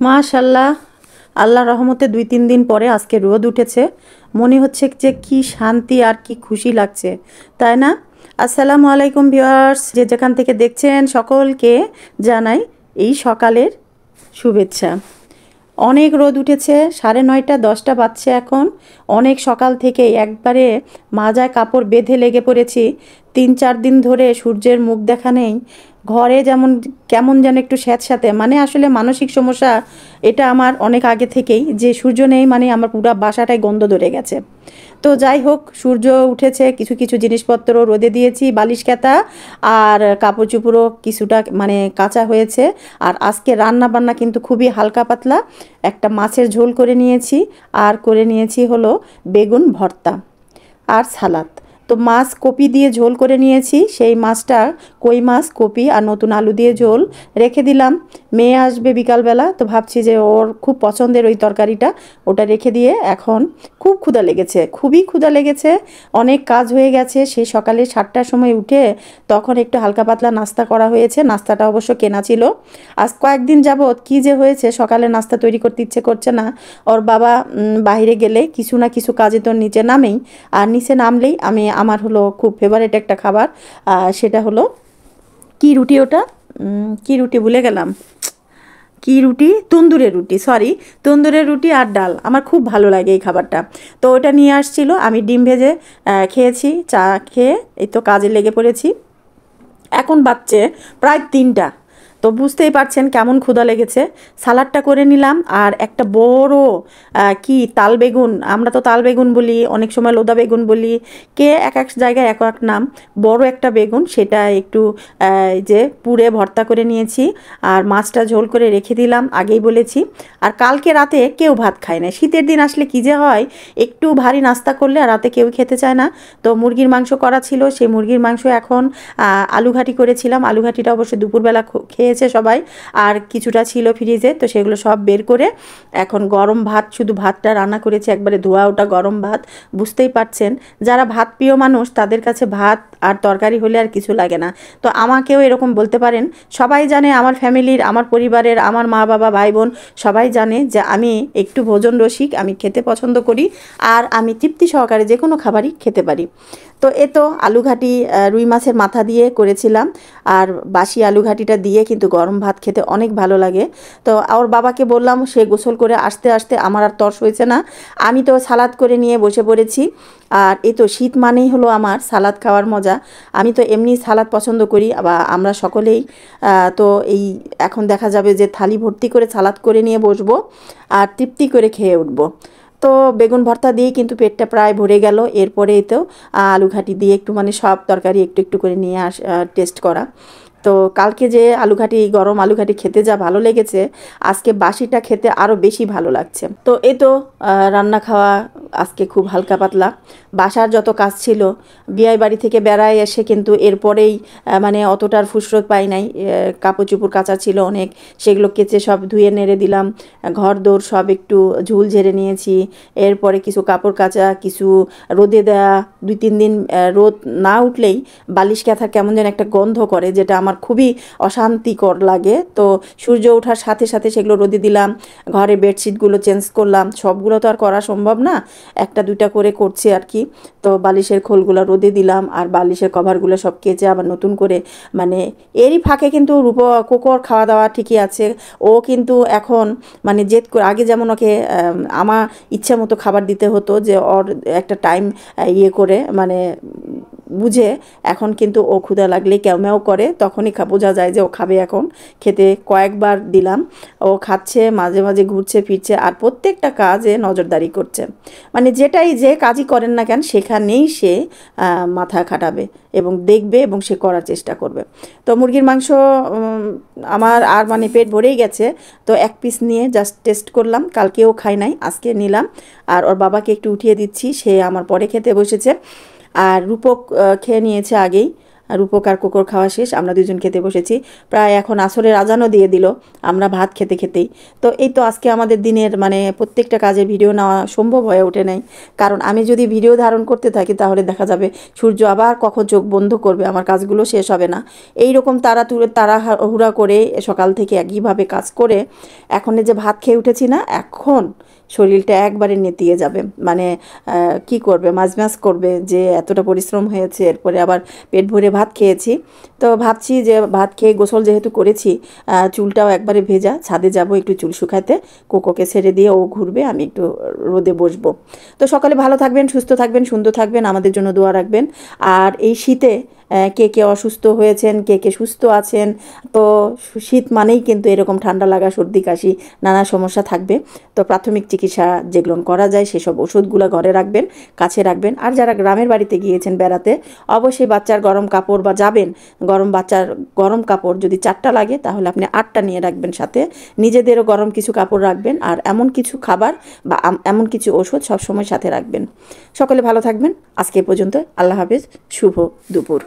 মাশাল্লাহ, আল্লাহর রহমতে ২-৩ দিন পরে আজকে রোদ উঠেছে। মনে হচ্ছে যে কি শান্তি আর কি খুশি লাগছে, তাই না? আসসালামু আলাইকুম ভিউয়ার্স, যে যেখান থেকে দেখছেন সকলকে জানাই এই সকালের শুভেচ্ছা। অনেক রোদ উঠেছে, 9:30 10টা বাজছে এখন। অনেক সকাল থেকে একবারে মাজায় কাপড় বেঁধে লেগে পড়েছি। 3-4 দিন ধরে সূর্যের মুখ দেখা নেই। ঘরে যেমন কেমন যেন একটু স্যাঁতস্যাঁতে, মানে আসলে মানসিক সমস্যা এটা আমার অনেক আগে থেকেই, যে সূর্য নেই মানে আমার পুরো বাসাটায় গন্ধ ধরে গেছে। তো যাই হোক, সূর্য উঠেছে, কিছু কিছু জিনিসপত্র রোদে দিয়েছি, বালিশ কাঁথা আর কাপড় চোপড়ও কিছুটা মানে কাঁচা হয়েছে। আর আজকে রান্না বান্না কিন্তু খুবই হালকা পাতলা, একটা মাছের ঝোল করে নিয়েছি আর করে নিয়েছি হলো বেগুন ভর্তা আর সালাদ। তো মাছ কপি দিয়ে ঝোল করে নিয়েছি, সেই মাছটা কই মাছ কপি আর নতুন আলু দিয়ে ঝোল রেখে দিলাম। মেয়ে আসবে বিকালবেলা, তো ভাবছি যে ওর খুব পছন্দের ওই তরকারিটা, ওটা রেখে দিয়ে এখন খুব ক্ষুধা লেগেছে, খুবই ক্ষুধা লেগেছে। অনেক কাজ হয়ে গেছে, সেই সকালে 7টার সময় উঠে তখন একটু হালকা পাতলা নাস্তা করা হয়েছে। নাস্তাটা অবশ্য কেনা ছিল। আজ কয়েকদিন যাবৎ কী যে হয়েছে, সকালে নাস্তা তৈরি করতে ইচ্ছে করছে না। ওর বাবা বাইরে গেলে কিছু না কিছু কাজে তো নিচে নামেই, আর নিচে নামলেই আমার হলো খুব ফেভারিট একটা খাবার, সেটা হলো কি রুটি, ওটা কি রুটি ভুলে গেলাম, কি রুটি, তন্দুরের রুটি, সরি, তন্দুরের রুটি আর ডাল আমার খুব ভালো লাগে এই খাবারটা। তো ওটা নিয়ে আসছিল, আমি ডিম ভেজে খেয়েছি, চা খেয়ে এই তো কাজে লেগে পড়েছি। এখন বাজছে প্রায় 3টা, তো বুঝতেই পারছেন কেমন ক্ষুধা লেগেছে। সালাডটা করে নিলাম আর একটা বড় কি তাল বেগুন, আমরা তো তাল বেগুন বলি, অনেক সময় লোদা বেগুন বলি, কে এক এক জায়গায় এক এক নাম। বড় একটা বেগুন, সেটা একটু যে পুড়ে ভর্তা করে নিয়েছি আর মাছটা ঝোল করে রেখে দিলাম, আগেই বলেছি। আর কালকে রাতে কেউ ভাত খায় না, শীতের দিন আসলে কী যে হয়, একটু ভারী নাস্তা করলে আর রাতে কেউ খেতে চায় না। তো মুরগির মাংস করা ছিল, সেই মুরগির মাংস এখন আলু ঘাটি করেছিলাম, আলু ঘাটিটা অবশ্যই দুপুরবেলা খেয়েছে সবাই, আর কিছুটা ছিল ফ্রিজে, তো সেগুলো সব বের করে এখন গরম ভাত, শুধু ভাতটা রান্না করেছি, একবারে ধোয়া ওটা গরম ভাত। বুঝতেই পারছেন যারা ভাত প্রিয় মানুষ তাদের কাছে ভাত আর তরকারি হলে আর কিছু লাগে না। তো আমাকেও এরকম বলতে পারেন, সবাই জানে আমার ফ্যামিলির, আমার পরিবারের, আমার মা বাবা ভাই বোন সবাই জানে যে আমি একটু ভোজন রসিক, আমি খেতে পছন্দ করি আর আমি তৃপ্তি সহকারে যে কোনো খাবারই খেতে পারি। তো এ তো আলু ঘাটি রুই মাছের মাথা দিয়ে করেছিলাম, আর বাসি আলু ঘাটিটা দিয়ে কিন্তু গরম ভাত খেতে অনেক ভালো লাগে। তো ওর বাবাকে বললাম, সে গোসল করে আসতে আসতে আমার আর তর্স হয়েছে না, আমি তো সালাদ করে নিয়ে বসে পড়েছি। আর এই তো শীত মানেই হলো আমার সালাদ খাওয়ার মজা। আমি তো এমনি সালাদ পছন্দ করি, বা আমরা সকলেই। তো এই এখন দেখা যাবে যে থালি ভর্তি করে সালাদ করে নিয়ে বসবো আর তৃপ্তি করে খেয়ে উঠবো। তো বেগুন ভর্তা দিয়েই কিন্তু পেটটা প্রায় ভরে গেল। এরপরেই তো আলু ঘাটি দিয়ে একটু মানে সব তরকারি একটু একটু করে নিয়ে টেস্ট করা। তো কালকে যে আলু ঘাটি, গরম আলু ঘাটি খেতে যা ভালো লেগেছে, আজকে বাসিটা খেতে আরও বেশি ভালো লাগছে। তো এই তো রান্না খাওয়া আজকে খুব হালকা পাতলা। বাসার যত কাজ ছিল, বিয়ে বাড়ি থেকে বেড়ায় এসে কিন্তু এরপরেই মানে অতটার ফুসরত পাই নাই। কাপড় চোপড় কাচা ছিল অনেক, সেগুলো কেচে সব ধুয়ে নেড়ে দিলাম। ঘর দৌড় সব একটু ঝুল ঝেড়ে নিয়েছি। এরপরে কিছু কাপড় কাচা, কিছু রোদে দেওয়া। 2-3 দিন রোদ না উঠলেই বালিশ কাঁথা কেমন যেন একটা গন্ধ করে, যেটা আমার খুবই অশান্তিকর লাগে। তো সূর্য ওঠার সাথে সাথে সেগুলো রোদে দিলাম। ঘরে বেডশিটগুলো চেঞ্জ করলাম, সবগুলো তো আর করা সম্ভব না, 1-2টা করে করছি আর কি। তো বালিশের খোলগুলো রোদে দিলাম আর বালিশের কভারগুলো সব কেচে আবার নতুন করে, মানে এরই ফাঁকে কিন্তু কোকোর খাওয়া দাওয়া ঠিকই আছে। ও কিন্তু এখন মানে জেদ করে, আগে যেমন ওকে আমার ইচ্ছা মতো খাবার দিতে হতো, যে ওর একটা টাইম ইয়ে করে মানে বুঝে, এখন কিন্তু ও ক্ষুধা লাগলে ক্যামেও করে, তখনই বোঝা যায় যে ও খাবে। এখন খেতে কয়েকবার দিলাম, ও খাচ্ছে, মাঝে মাঝে ঘুরছে ফিরছে আর প্রত্যেকটা কাজে নজরদারি করছে। মানে যেটাই যে কাজই করেন না কেন সেখানেই সে মাথা খাটাবে এবং দেখবে এবং সে করার চেষ্টা করবে। তো মুরগির মাংস আমার আর মানে পেট ভরেই গেছে। তো 1 পিস নিয়ে জাস্ট টেস্ট করলাম, কালকেও খাই নাই, আজকে নিলাম। আর ওর বাবাকে একটু উঠিয়ে দিচ্ছি, সে আমার পরে খেতে বসেছে। আর রূপক খেয়ে নিয়েছে আগেই। রূপকার কোকর খাওয়া শেষ, আমরা দুজন খেতে বসেছি। প্রায় এখন আসরের আজানও দিয়ে দিল আমরা ভাত খেতে খেতেই। তো এই তো আজকে আমাদের দিনের মানে প্রত্যেকটা কাজে ভিডিও নেওয়া সম্ভব হয়ে ওঠে নাই, কারণ আমি যদি ভিডিও ধারণ করতে থাকি তাহলে দেখা যাবে সূর্য আবার কখন চোখ বন্ধ করবে, আমার কাজগুলো শেষ হবে না। এই রকম তাড়াহুড়া করে সকাল থেকে একইভাবে কাজ করে এখন এই যে ভাত খেয়ে উঠেছি না, এখন শরীরটা একবারে নেতিয়ে যাবে, মানে কি করবে, মাঝ করবে যে এতটা পরিশ্রম হয়েছে, এরপরে আবার পেট ভরে ভাত খেয়েছি। তো ভাবছি যে ভাত খেয়ে গোসল যেহেতু করেছি, চুলটাও একবারে ভেজা, ছাদে যাব একটু চুল শুকাতে, কোকোকে ছেড়ে দিয়ে ও ঘুরবে, আমি একটু রোদে বসবো। তো সকালে ভালো থাকবেন, সুস্থ থাকবেন, সুন্দর থাকবেন, আমাদের জন্য দোয়া রাখবেন। আর এই শীতে কে কে অসুস্থ হয়েছেন, কে কে সুস্থ আছেন, তো শীত মানেই কিন্তু এরকম ঠান্ডা লাগা, সর্দি কাশি, নানা সমস্যা থাকবে। তো প্রাথমিক চিকিৎসা যেগুলো করা যায় সেসব ওষুধগুলো ঘরে রাখবেন, কাছে রাখবেন। আর যারা গ্রামের বাড়িতে গিয়েছেন বেড়াতে, অবশ্যই বাচ্চার গরম কাপড় বা যাবেন, বাচ্চার গরম কাপড় যদি 4টা লাগে তাহলে আপনি 8টা নিয়ে রাখবেন সাথে, নিজেদেরও গরম কিছু কাপড় রাখবেন, আর এমন কিছু খাবার বা এমন কিছু ওষুধ সবসময় সাথে রাখবেন। সকলে ভালো থাকবেন, আজকে এ পর্যন্ত, আল্লাহ হাফেজ, শুভ দুপুর।